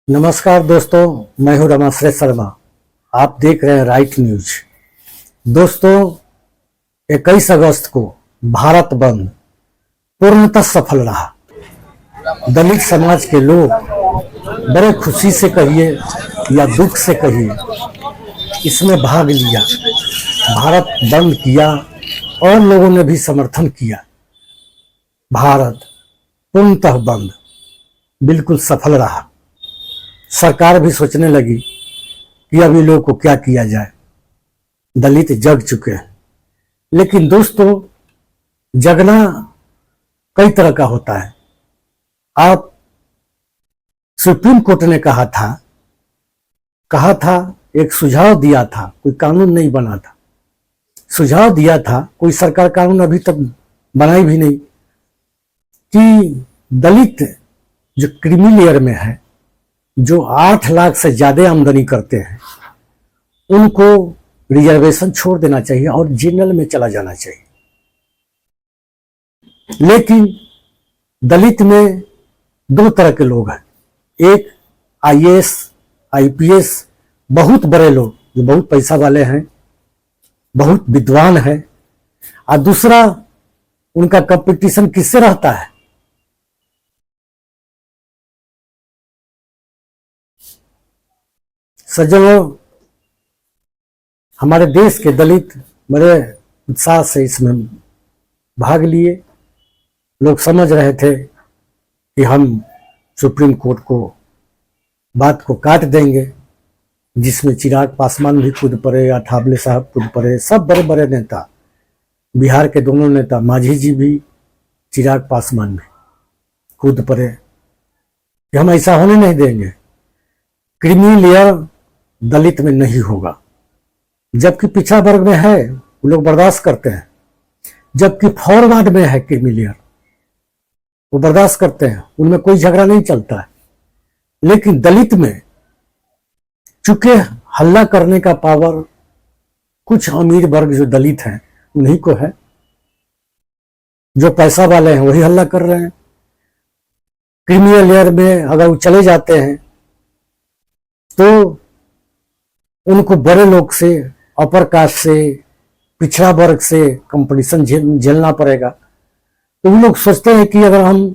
नमस्कार दोस्तों, मैं हूं रमाश्रय शर्मा। आप देख रहे हैं राइट न्यूज। दोस्तों, 21 अगस्त को भारत बंद पूर्णतः सफल रहा। दलित समाज के लोग बड़े खुशी से कहिए या दुख से कहिए, इसमें भाग लिया, भारत बंद किया और लोगों ने भी समर्थन किया। भारत पूर्णतः बंद बिल्कुल सफल रहा। सरकार भी सोचने लगी कि अभी लोगों को क्या किया जाए, दलित जग चुके हैं। लेकिन दोस्तों, जगना कई तरह का होता है। आप सुप्रीम कोर्ट ने कहा था, एक सुझाव दिया था, कोई कानून नहीं बना था, सुझाव दिया था, कोई सरकार कानून अभी तक बनाई भी नहीं, कि दलित जो क्रीमी लेयर में है, जो 8 लाख से ज्यादा आमदनी करते हैं, उनको रिजर्वेशन छोड़ देना चाहिए और जनरल में चला जाना चाहिए। लेकिन दलित में 2 तरह के लोग हैं। एक आईएएस, आईपीएस, बहुत बड़े लोग जो बहुत पैसा वाले हैं, बहुत विद्वान हैं, और दूसरा उनका कंपटीशन किससे रहता है? सज्जनों, हमारे देश के दलित बड़े उत्साह से इसमें भाग लिए। लोग समझ रहे थे कि हम सुप्रीम कोर्ट को बात को काट देंगे, जिसमें चिराग पासवान भी कूद पड़े, अठावले साहब कूद पड़े, सब बड़े बड़े नेता, बिहार के दोनों नेता मांझी जी भी, चिराग पासवान भी कूद पड़े कि हम ऐसा होने नहीं देंगे। क्रीमी लेयर दलित में नहीं होगा। जबकि पिछड़ा वर्ग में है वो लोग बर्दाश्त करते हैं, जबकि फॉरवर्ड में है क्रीमी लेयर, वो बर्दाश्त करते हैं, उनमें कोई झगड़ा नहीं चलता है। लेकिन दलित में चूंकि हल्ला करने का पावर कुछ अमीर वर्ग जो दलित हैं उन्हीं को है, जो पैसा वाले हैं वही हल्ला कर रहे हैं। क्रीमी लेयर में अगर वो चले जाते हैं तो उनको बड़े लोग से, अपर कास्ट से, पिछड़ा वर्ग से कंपटीशन झेलना पड़ेगा। तो वो लोग सोचते हैं कि अगर हम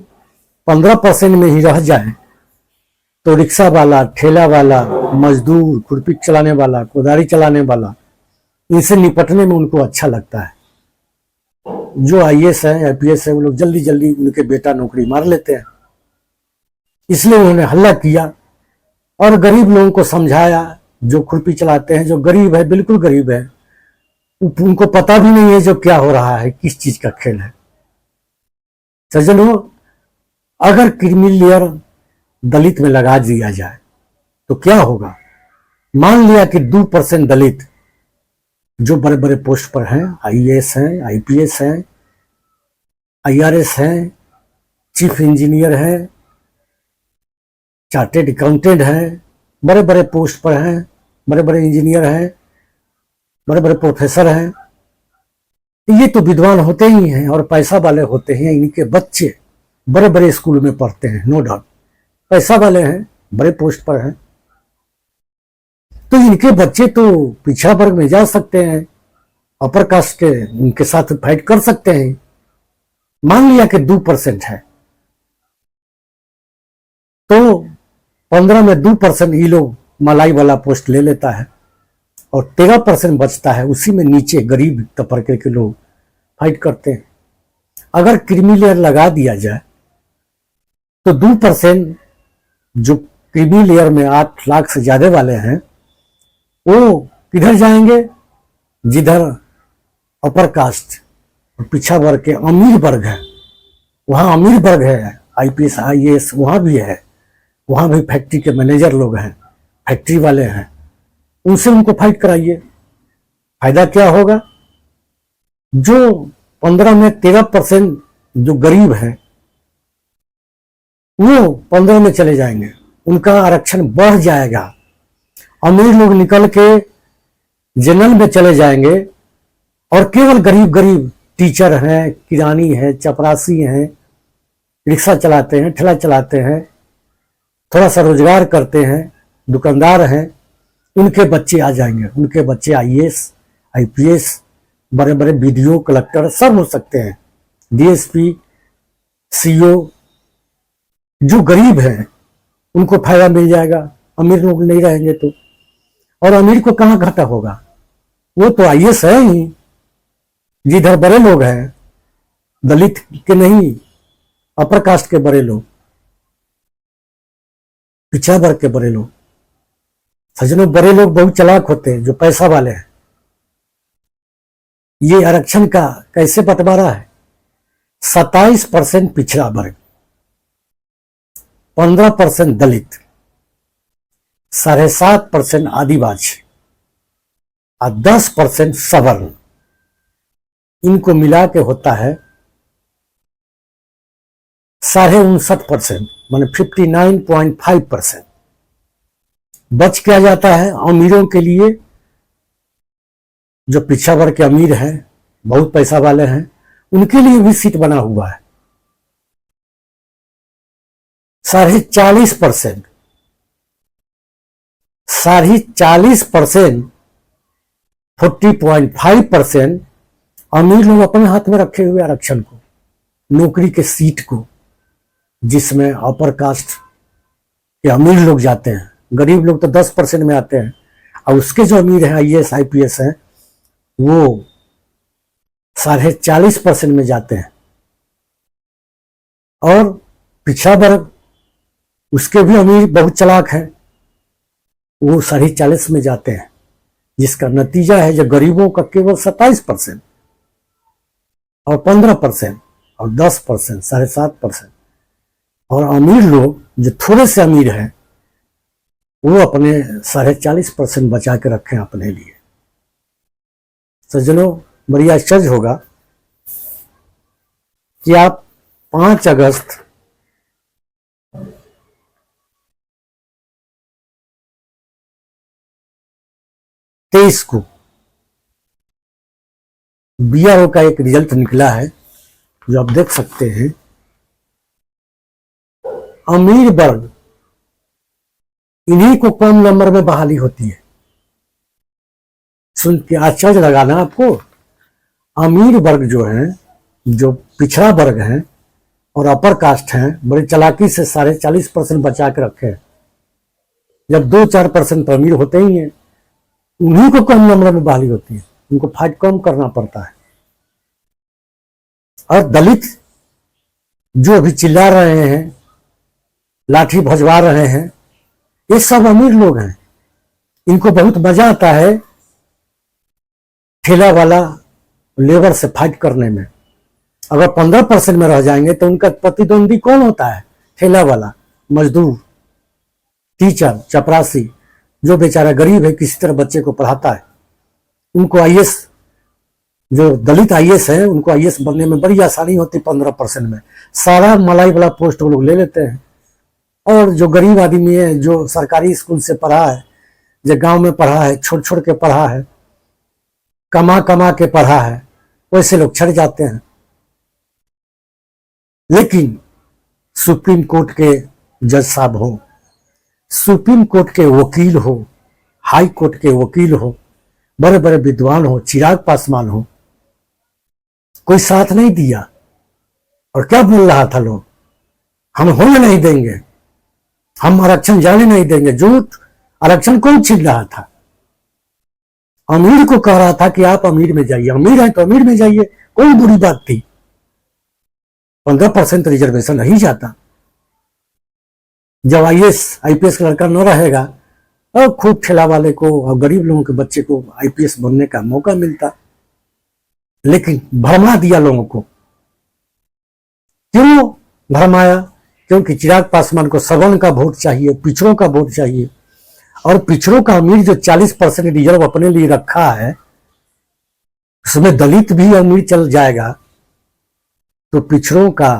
15% में ही रह जाएं तो रिक्शा वाला, ठेला वाला, मजदूर, खुरपी चलाने वाला, कोदारी चलाने वाला, इनसे निपटने में उनको अच्छा लगता है। जो आईएएस है, आईपीएस है, वो लोग जल्दी जल्दी उनके बेटा नौकरी मार लेते हैं। इसलिए उन्होंने हल्ला किया और गरीब लोगों को समझाया। जो खुरपी चलाते हैं, जो गरीब है, बिल्कुल गरीब है, उनको पता भी नहीं है जो क्या हो रहा है, किस चीज का खेल है। सज्जनों, अगर क्रीमी लेयर दलित में लगा दिया जाए तो क्या होगा? मान लिया कि 2% दलित जो बड़े बड़े पोस्ट पर हैं, आईएएस हैं, आईपीएस हैं, आईआरएस हैं, चीफ इंजीनियर है, चार्टेड अकाउंटेंट है, बड़े बड़े पोस्ट पर हैं, बड़े बड़े इंजीनियर हैं, बड़े बड़े प्रोफेसर हैं, ये तो विद्वान होते ही हैं और पैसा वाले होते हैं। इनके बच्चे बड़े बड़े स्कूल में पढ़ते हैं, नो डाउट, पैसा वाले हैं, बड़े पोस्ट पर हैं, तो इनके बच्चे तो पिछड़ा वर्ग में जा सकते हैं, अपर कास्ट के उनके साथ फाइट कर सकते हैं। मान लिया कि 2% है तो 15 में 2% ये लोग मलाई वाला पोस्ट ले लेता है और 13% बचता है, उसी में नीचे गरीब तबके के लोग फाइट करते हैं। अगर क्रीमी लेयर लगा दिया जाए तो 2% जो क्रीमी लेयर में 8 लाख से ज्यादा वाले हैं, वो किधर जाएंगे? जिधर अपर कास्ट और पिछड़ा वर्ग के अमीर वर्ग है, वहां अमीर वर्ग है, आईपीएस, आईएएस वहां भी है, वहां भी फैक्ट्री के मैनेजर लोग हैं, फैक्ट्री वाले हैं, उनसे उनको फाइट कराइए। फायदा क्या होगा? जो 15 में 13% जो गरीब है वो 15 में चले जाएंगे, उनका आरक्षण बढ़ जाएगा। अमीर लोग निकल के जनरल में चले जाएंगे और केवल गरीब गरीब टीचर हैं, किरानी है, चपरासी हैं, रिक्शा चलाते हैं, ठेला चलाते हैं, थोड़ा सा रोजगार करते हैं, दुकानदार हैं, उनके बच्चे आ जाएंगे, उनके बच्चे आईएएस, आईपीएस, बड़े बड़े बीडीओ, कलेक्टर सब हो सकते हैं, डीएसपी, सीओ। जो गरीब हैं उनको फायदा मिल जाएगा, अमीर लोग नहीं रहेंगे तो। और अमीर को कहां घाटा होगा, वो तो आईएएस है ही। जिधर बड़े लोग हैं, दलित के नहीं, अपर कास्ट के बड़े लोग, पिछड़ा वर्ग के बड़े लोग, सज्जनों, बड़े लोग बहुत चालाक होते हैं, जो पैसा वाले हैं। ये आरक्षण का कैसे बंटवारा है? 27% पिछड़ा वर्ग, 15% दलित, 7.5% आदिवासी और 10% सवर्ण, इनको मिला के होता है 59.5%, माने 59.5%। बच क्या जाता है अमीरों के लिए, जो पिछड़ा वर्ग के अमीर हैं, बहुत पैसा वाले हैं, उनके लिए भी सीट बना हुआ है 40.5%। 40.5%, 40.5% अमीर लोग अपने हाथ में रखे हुए आरक्षण को, नौकरी के सीट को, जिसमें अपर कास्ट के अमीर लोग जाते हैं। गरीब लोग तो 10% में आते हैं, और उसके जो अमीर हैं, आईएएस आईपीएस हैं, वो 40.5% में जाते हैं। और पिछड़ा वर्ग, उसके भी अमीर बहुत चालाक है, वो 40.5% में जाते हैं, जिसका नतीजा है जो गरीबों का केवल 27% और 15% और 10%, 7.5%। और अमीर लोग जो थोड़े से अमीर हैं, वो अपने 40.5% बचा के रखें अपने लिए। सज्जनों, बड़ी आश्चर्य होगा कि आप 5 अगस्त तेईस को बीआरओ का एक रिजल्ट निकला है, जो आप देख सकते हैं। अमीर वर्ग, इन्हीं को कम नंबर में बहाली होती है। सुन के आश्चर्य लगा ना आपको। अमीर वर्ग जो है, जो पिछड़ा वर्ग है और अपर कास्ट हैं, बड़ी चालाकी से 40.5% बचा के रखे हैं। जब 2-4% तो अमीर होते ही हैं, उन्हीं को कम नंबर में बहाली होती है, उनको फाइट कम करना पड़ता है। और दलित जो अभी चिल्ला रहे हैं, लाठी भजवा रहे हैं, ये सब अमीर लोग हैं। इनको बहुत मजा आता है ठेला वाला लेबर से फाइट करने में। अगर 15% में रह जाएंगे तो उनका प्रतिद्वंदी कौन होता है? ठेला वाला, मजदूर, टीचर, चपरासी, जो बेचारा गरीब है, किसी तरह बच्चे को पढ़ाता है। उनको आईएएस, जो दलित आईएएस है, उनको आईएएस बनने में बड़ी आसानी होती। 15% में सारा मलाई वाला पोस्ट वो लोग ले लेते हैं। और जो गरीब आदमी है, जो सरकारी स्कूल से पढ़ा है, जो गांव में पढ़ा है, छोड़ छोड़ के पढ़ा है, कमा कमा के पढ़ा है, वैसे लोग छट जाते हैं। लेकिन सुप्रीम कोर्ट के जज साहब हो, सुप्रीम कोर्ट के वकील हो, हाई कोर्ट के वकील हो, बड़े बड़े विद्वान हो, चिराग पासवान हो, कोई साथ नहीं दिया। और क्या बोल रहा था लोग? हम होने नहीं देंगे, हम आरक्षण जाने नहीं देंगे। झूठ। आरक्षण कौन छीन रहा था? अमीर को कह रहा था कि आप अमीर में जाइए, अमीर है तो अमीर में जाइए, कोई बुरी बात थी। 15% रिजर्वेशन नहीं जाता। जब आईएएस आईपीएस का लड़का न रहेगा, और खूब ठेला वाले को और गरीब लोगों के बच्चे को आईपीएस बनने का मौका मिलता। लेकिन भरमा दिया लोगों को। क्यों भरमाया? क्योंकि चिराग पासवान को सवर्ण का वोट चाहिए, पिछड़ों का वोट चाहिए। और पिछड़ों का अमीर जो 40% रिजर्व अपने लिए रखा है, उसमें दलित भी अमीर चल जाएगा तो पिछड़ों का,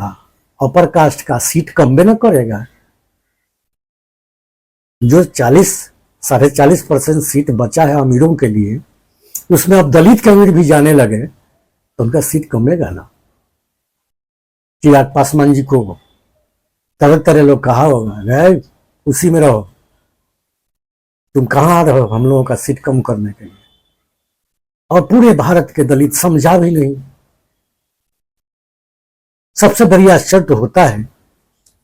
अपर कास्ट का सीट कम न करेगा। जो 40-40.5% सीट बचा है अमीरों के लिए, उसमें अब दलित के अमीर भी जाने लगे तो उनका सीट कमेगा ना। चिराग पासवान जी को तरह तरह लोग कहा होगा, उसी में रहो। तुम कहाँ रहो हम लोगों का सीट कम करने के लिए? और पूरे भारत के दलित समझा भी नहीं। सबसे बड़ी आश्चर्य तो होता है,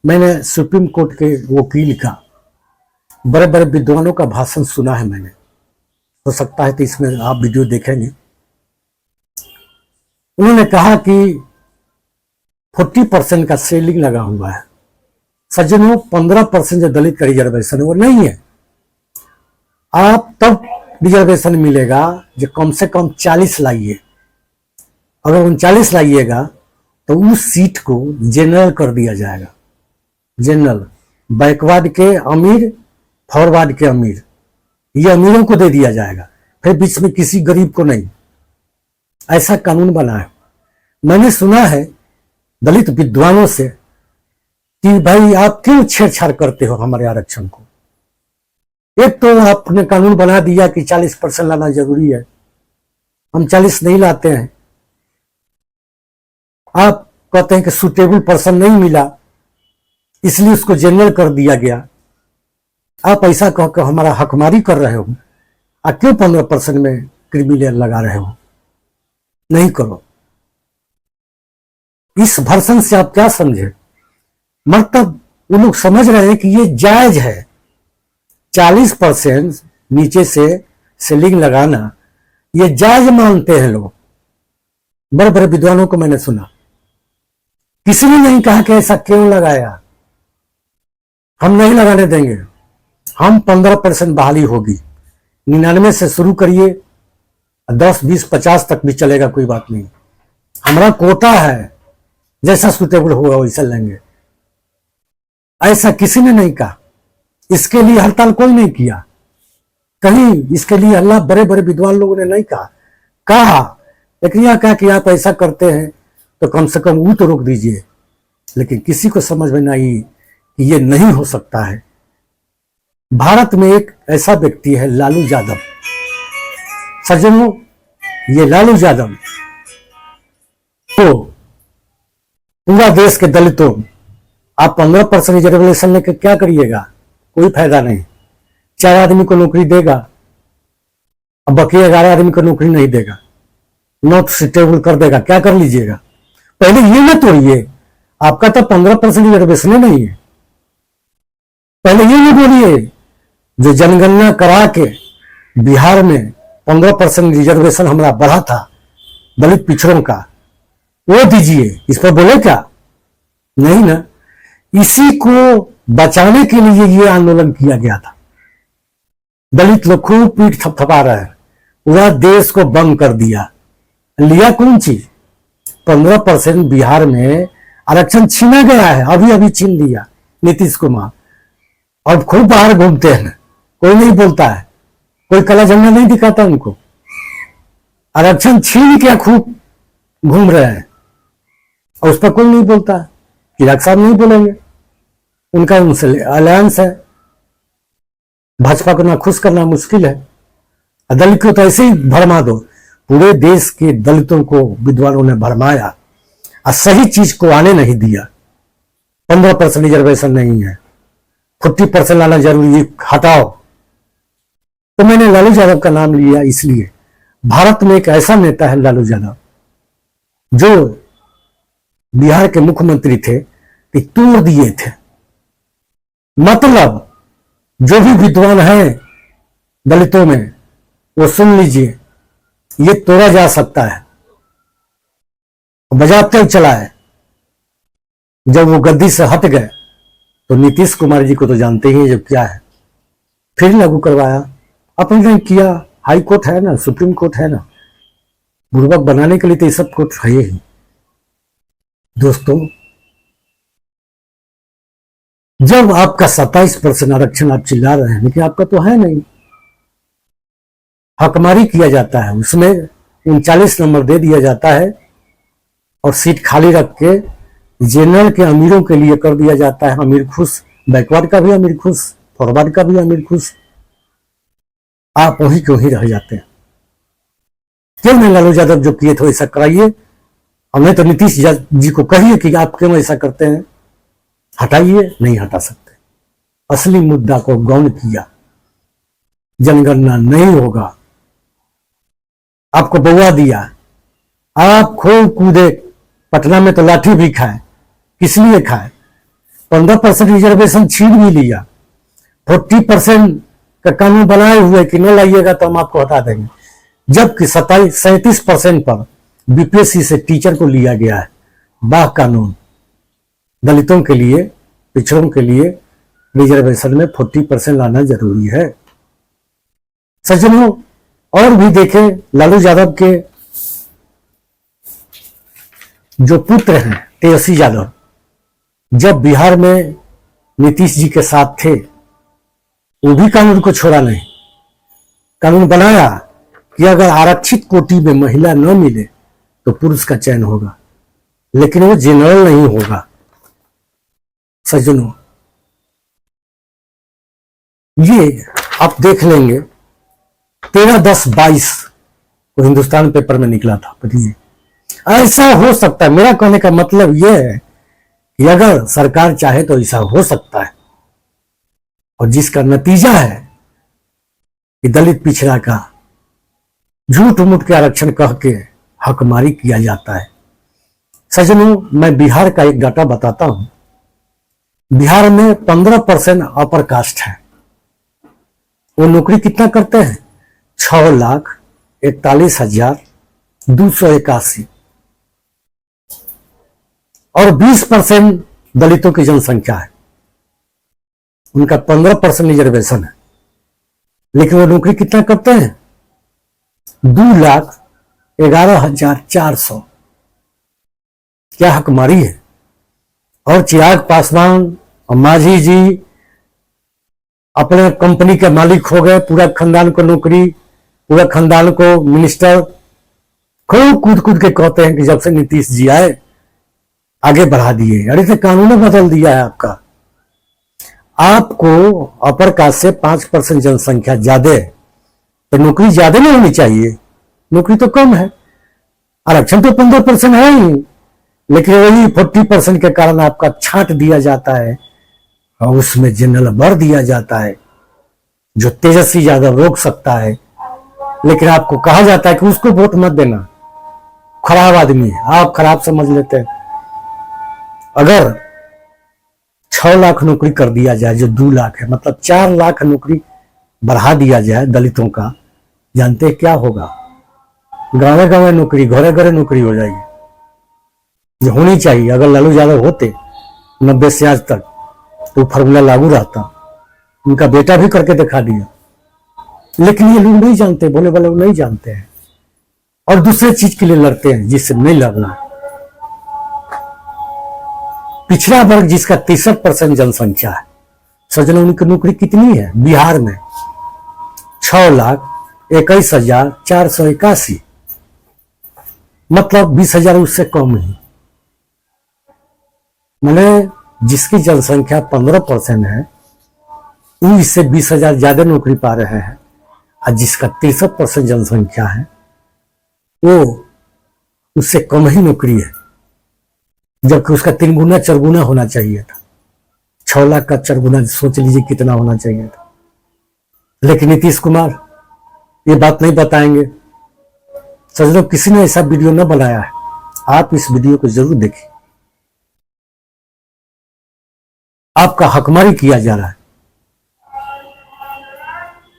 मैंने सुप्रीम कोर्ट के वकील का, बड़े बड़े विद्वानों का भाषण सुना है मैंने, हो सकता है तो इसमें आप वीडियो देखेंगे। उन्होंने कहा कि 40% का सेलिंग लगा हुआ है। सज्जनों, 15% जो दलित का रिजर्वेशन है वो नहीं है। आप तब रिजर्वेशन मिलेगा जो कम से कम 40 लाइए। अगर 39 लाइएगा तो उस सीट को जनरल कर दिया जाएगा। जनरल, बैकवर्ड के अमीर, फॉरवर्ड के अमीर, ये अमीरों को दे दिया जाएगा, फिर बीच में किसी गरीब को नहीं। ऐसा कानून बना है। मैंने सुना है दलित विद्वानों से कि भाई आप क्यों छेड़छाड़ करते हो हमारे आरक्षण को? एक तो आपने कानून बना दिया कि 40% लाना जरूरी है, हम 40 नहीं लाते हैं। आप कहते हैं कि सुटेबल पर्सन नहीं मिला इसलिए उसको जनरल कर दिया गया। आप ऐसा कहकर हमारा हकमारी कर रहे हो। आप क्यों 15% में क्रिमिनल लगा रहे हो? नहीं करो। इस भर्सन से आप क्या समझे? मतलब वो लोग समझ रहे हैं कि ये जायज है। 40% नीचे से सेलिंग लगाना ये जायज मानते हैं लोग। बड़े बड़े विद्वानों को मैंने सुना, किसी ने नहीं कहा कि ऐसा क्यों लगाया, हम नहीं लगाने देंगे। हम 15% बहाली होगी, 99 से शुरू करिए, 10, 20, 50 तक भी चलेगा, कोई बात नहीं। हमारा कोटा है, जैसा सुटेबल होगा वैसा लेंगे। ऐसा किसी ने नहीं कहा। इसके लिए हड़ताल कोई नहीं किया, कहीं इसके लिए अल्लाह बड़े बड़े विद्वान लोगों ने नहीं कहा। लेकिन यह कहा कि आप ऐसा करते हैं तो कम से कम वो तो रोक दीजिए। लेकिन किसी को समझ में नहीं कि ये नहीं हो सकता है। भारत में एक ऐसा व्यक्ति है लालू यादव। सज्जनों, ये लालू यादव तो पूरा देश के दलितों, आप 15% रिजर्वेशन लेकर क्या करिएगा? कोई फायदा नहीं। 4 आदमी को नौकरी देगा, अब बाकी 11 आदमी को नौकरी नहीं देगा, नॉट सुटेबल कर देगा। क्या कर लीजिएगा? पहले ये ना तोड़िए, आपका तो 15% रिजर्वेशन नहीं है। पहले ये नहीं बोलिए जो जनगणना करा के बिहार में 15% रिजर्वेशन हमारा बढ़ा था दलित पिछड़ों का, वो दीजिए। इस पर बोले क्या? नहीं ना। इसी को बचाने के लिए ये आंदोलन किया गया था। दलित लोग खूब पीठ थपथपा रहे हैं, पूरा देश को बंद कर दिया। लिया कौन चीज? 15% बिहार में आरक्षण छीना गया है, अभी अभी छीन लिया नीतीश कुमार। और खूब बाहर घूमते हैं, कोई नहीं बोलता है, कोई काला झंडा नहीं दिखाता उनको। आरक्षण छीन के खूब घूम रहे हैं और उस पर कोई नहीं बोलता। चिराग साहब नहीं बोलेंगे, उनका उनसे अलायंस है। भाजपा को ना खुश करना मुश्किल है। दलित को तो ऐसे ही भरमा दो। पूरे देश के दलितों को विद्वानों ने भरमाया और सही चीज को आने नहीं दिया। 15% रिजर्वेशन नहीं है, 40% लाना जरूरी है, हटाओ। तो मैंने लालू यादव का नाम लिया इसलिए, भारत में एक ऐसा नेता है लालू यादव जो बिहार के मुख्यमंत्री थे कि तोड़ दिए थे। मतलब जो भी विद्वान हैं दलितों में वो सुन लीजिए, ये तोड़ा जा सकता है। बजाते ही चला है। जब वो गद्दी से हट गए तो नीतीश कुमार जी को तो जानते ही जब क्या है, फिर लागू करवाया। अपने किया, हाई कोर्ट है ना, सुप्रीम कोर्ट है ना, बुर्बक बनाने के लिए तो ये सब कोर्ट है ही। दोस्तों, जब आपका 27% आरक्षण आप चिल्ला रहे हैं, लेकिन आपका तो है नहीं, हकमारी किया जाता है, उसमें 39 नंबर दे दिया जाता है और सीट खाली रख के जनरल के अमीरों के लिए कर दिया जाता है। अमीर खुश, बैकवर्ड का भी अमीर खुश, फॉरवर्ड का भी अमीर खुश। आप वही क्यों ही रह जाते हैं? क्यों नहीं लालू यादव जो किए थे वैसा कराइए। हमें तो नीतीश जी को कहिए कि आप क्यों ऐसा करते हैं, हटाइए। नहीं हटा सकते। असली मुद्दा को गौण किया। जनगणना नहीं होगा, आपको बउआ दिया, आप खूब कूदे, पटना में तो लाठी भी खाए, किस लिए खाए? 15% रिजर्वेशन छीन भी लिया, 40% का कानून बनाए हुए कि न लाइएगा तो हम आपको हटा देंगे, जबकि 37% पर बीपीएससी से टीचर को लिया गया है। वाह कानून! दलितों के लिए, पिछड़ों के लिए रिजर्वेशन में 40% लाना जरूरी है। सज्जनों, और भी देखें, लालू यादव के जो पुत्र हैं तेजस्वी यादव, जब बिहार में नीतीश जी के साथ थे, वो भी कानून को छोड़ा नहीं। कानून बनाया कि अगर आरक्षित कोटि में महिला न मिले तो पुरुष का चयन होगा, लेकिन वो जनरल नहीं होगा। सज्जनों, ये आप देख लेंगे, 13/10/22 को हिंदुस्तान पेपर में निकला था। बताइए, ऐसा हो सकता है? मेरा कहने का मतलब यह है कि अगर सरकार चाहे तो ऐसा हो सकता है, और जिसका नतीजा है कि दलित पिछड़ा का झूठ मूठ के आरक्षण कह के हकमारी किया जाता है। सज्जनों, मैं बिहार का एक डाटा बताता हूं। बिहार में 15% अपर कास्ट है। वो नौकरी कितना करते हैं? 6,41,281, और 20% दलितों की जनसंख्या है। उनका 15% रिजर्वेशन है, लेकिन वो नौकरी कितना करते हैं? 2,11,400। क्या हकमारी है! और चिराग पासवान और मांझी जी अपने कंपनी के मालिक हो गए, पूरा खानदान को नौकरी, पूरा खानदान को मिनिस्टर। खूब कूद कूद के कहते हैं कि जब से नीतीश जी आए आगे बढ़ा दिए। अरे तो कानून बदल दिया है आपका। आपको अपर कास्ट से 5% जनसंख्या ज्यादा है तो नौकरी ज्यादा नहीं होनी चाहिए? नौकरी तो कम है। आरक्षण तो 15% है ही, लेकिन वही 40% के कारण आपका छांट दिया जाता है और उसमें जनरल भर दिया जाता है, जो तेजस्वी यादव रोक सकता है। लेकिन आपको कहा जाता है कि उसको वोट मत देना, खराब आदमी है, आप खराब समझ लेते हैं। अगर 6 लाख नौकरी कर दिया जाए, जो 2 लाख है, मतलब 4 लाख नौकरी बढ़ा दिया जाए दलितों का, जानते हैं क्या होगा? गाँव गाँव नौकरी, घरे घरे नौकरी हो जाएगी, जो होनी चाहिए। अगर लालू यादव होते 90 से आज तक तो फॉर्मूला लागू रहता। उनका बेटा भी करके दिखा दिया, लेकिन ये लोग नहीं जानते, बोले वाले लोग नहीं जानते हैं, और दूसरे चीज के लिए लड़ते हैं जिससे नहीं लड़ना है। पिछड़ा वर्ग जिसका 63% जनसंख्या है, सज्जनों, उनकी नौकरी कितनी है बिहार में? 6,21,481, मतलब 20,000 उससे कम ही। मैंने जिसकी जनसंख्या 15% है, वो इससे 20,000 ज्यादा नौकरी पा रहे हैं, और जिसका 63% जनसंख्या है वो उससे कम ही नौकरी है, जबकि उसका 3 गुना 4 गुना होना चाहिए था। 6 लाख का 4 गुना, सोच लीजिए कितना होना चाहिए था। लेकिन नीतीश कुमार ये बात नहीं बताएंगे। सज्जनों, किसी ने ऐसा वीडियो न बनाया है, आप इस वीडियो को जरूर देखें। आपका हकमारी किया जा रहा है।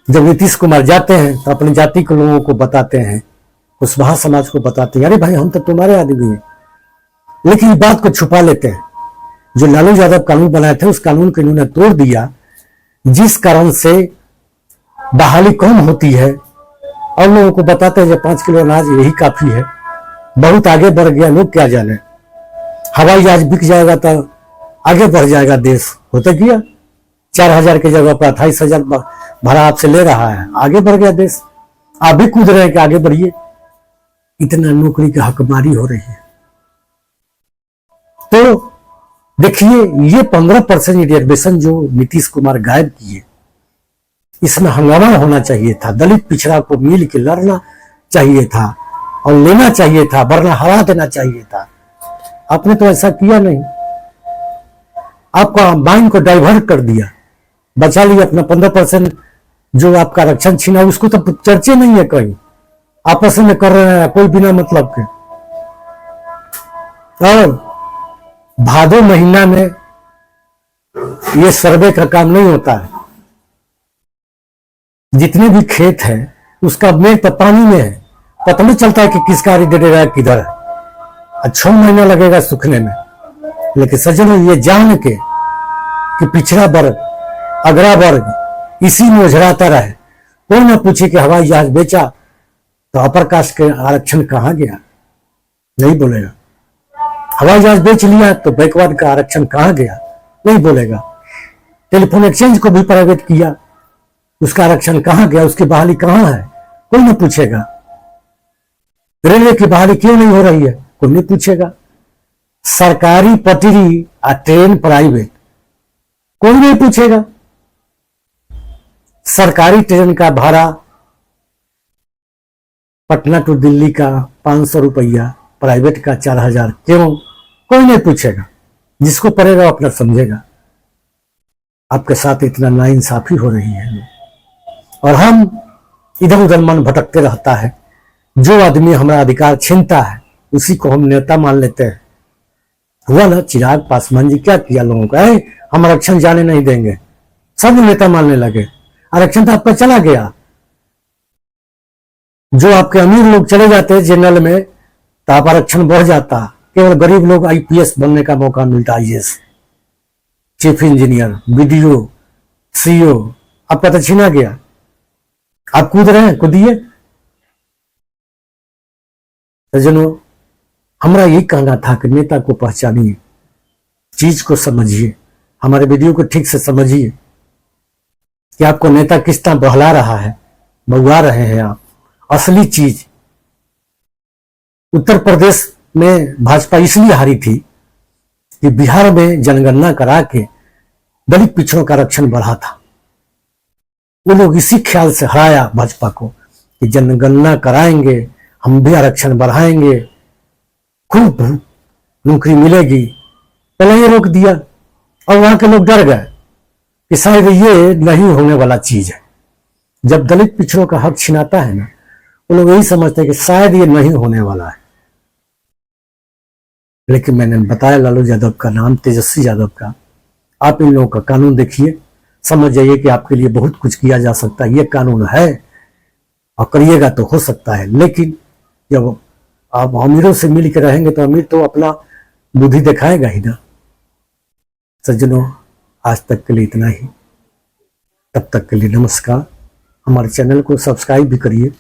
जब नीतीश कुमार जाते हैं तो अपनी जाति के लोगों को बताते हैं, कुशवाहा समाज को बताते हैं, अरे भाई हम तो तुम्हारे आदमी हैं, लेकिन इस बात को छुपा लेते हैं। जो लालू यादव कानून बनाए थे, उस कानून को इन्होंने तोड़ दिया, जिस कारण से बहाली कम होती है, और लोगों को बताते हैं कि 5 किलो अनाज यही काफी है। बहुत आगे बढ़ गया, लोग क्या जाने। हवाई जहाज बिक जाएगा तो आगे बढ़ जाएगा देश। होता किया 4,000 की जगह पर 28,000 भाड़ा आपसे ले रहा है, आगे बढ़ गया देश। आप भी कूद रहे हैं कि आगे बढ़िए। इतना नौकरी की हकमारी हो रही है। तो देखिए, ये 15% रिजर्वेशन जो नीतीश कुमार गायब किए, इसमें हंगामा होना चाहिए था। दलित पिछड़ा को मिल के लड़ना चाहिए था और लेना चाहिए था, वरना हरा देना चाहिए था। आपने तो ऐसा किया नहीं, आपका माइंड को डाइवर्ट कर दिया। बचा लिया अपना 15%, जो आपका आरक्षण छीना उसको तो चर्चे नहीं है कहीं, आपस में कर रहे हैं कोई बिना मतलब के। और भादो महीना में ये सर्वे का काम नहीं होता है, जितने भी खेत है उसका मेघ तो पानी में है, पता नहीं चलता है कि किसका रिलेटेड है किधर है, 6 महीना लगेगा सूखने में। लेकिन सज्जनों ये जान के कि पिछड़ा वर्ग अगरा वर्ग इसी में उझराता रहे, कोई ना पूछे कि हवाई जहाज बेचा तो अपर कास्ट के आरक्षण कहां गया, नहीं बोलेगा। हवाई जहाज बेच लिया तो बैकवर्ड का आरक्षण कहां गया, नहीं बोलेगा। टेलीफोन एक्सचेंज को भी प्राइवेट किया, उसका आरक्षण कहां गया, उसकी बहाली कहां है, कोई नहीं पूछेगा। रेलवे की बहाली क्यों नहीं हो रही है, कोई नहीं पूछेगा। सरकारी पटरी और ट्रेन प्राइवेट, कोई नहीं पूछेगा। सरकारी ट्रेन का भाड़ा पटना टू दिल्ली का 500 रुपया, प्राइवेट का 4000, क्यों, कोई नहीं पूछेगा। जिसको पड़ेगा अपना समझेगा। आपके साथ इतना नाइंसाफी हो रही है और हम इधर उधर मन भटकते रहता है। जो आदमी हमारा अधिकार छीनता है उसी को हम नेता मान लेते हैं। हुआ ना चिराग पासवान जी, क्या किया लोगों का, हम आरक्षण जाने नहीं देंगे, सब नेता मानने लगे। आरक्षण तो आपका चला गया। जो आपके अमीर लोग चले जाते हैं जनरल में तो आप आरक्षण बढ़ जाता, केवल गरीब लोग आईपीएस बनने का मौका मिलता, IAS, chief engineer, BDO, CEO, आपका तो छीना गया। आप कूद रहे हैं, कूदिए। सज्जनों, हमारा यही कहना था कि नेता को पहचानिए, चीज को समझिए, हमारे वीडियो को ठीक से समझिए कि आपको नेता किस तरह बहला रहा है, बउआ रहे हैं आप। असली चीज उत्तर प्रदेश में भाजपा इसलिए हारी थी कि बिहार में जनगणना करा के दलित पिछड़ों का आरक्षण बढ़ा था। वो लोग इसी ख्याल से हराया भाजपा को कि जनगणना कराएंगे, हम भी आरक्षण बढ़ाएंगे, खूब नौकरी मिलेगी। पहले ये रोक दिया और वहां के लोग डर गए कि शायद ये नहीं होने वाला चीज है। जब दलित पिछड़ों का हक छिनाता है ना, वो लोग यही समझते हैं कि शायद ये नहीं होने वाला है। लेकिन मैंने बताया लालू यादव का नाम, तेजस्वी यादव का, आप इन लोगों का कानून देखिए, समझ जाइए कि आपके लिए बहुत कुछ किया जा सकता है। ये कानून है और करिएगा तो हो सकता है। लेकिन जब आप अमीरों से मिल के रहेंगे तो अमीर तो अपना बुद्धि दिखाएगा ही ना। सज्जनों, आज तक के लिए इतना ही। तब तक के लिए नमस्कार। हमारे चैनल को सब्सक्राइब भी करिए।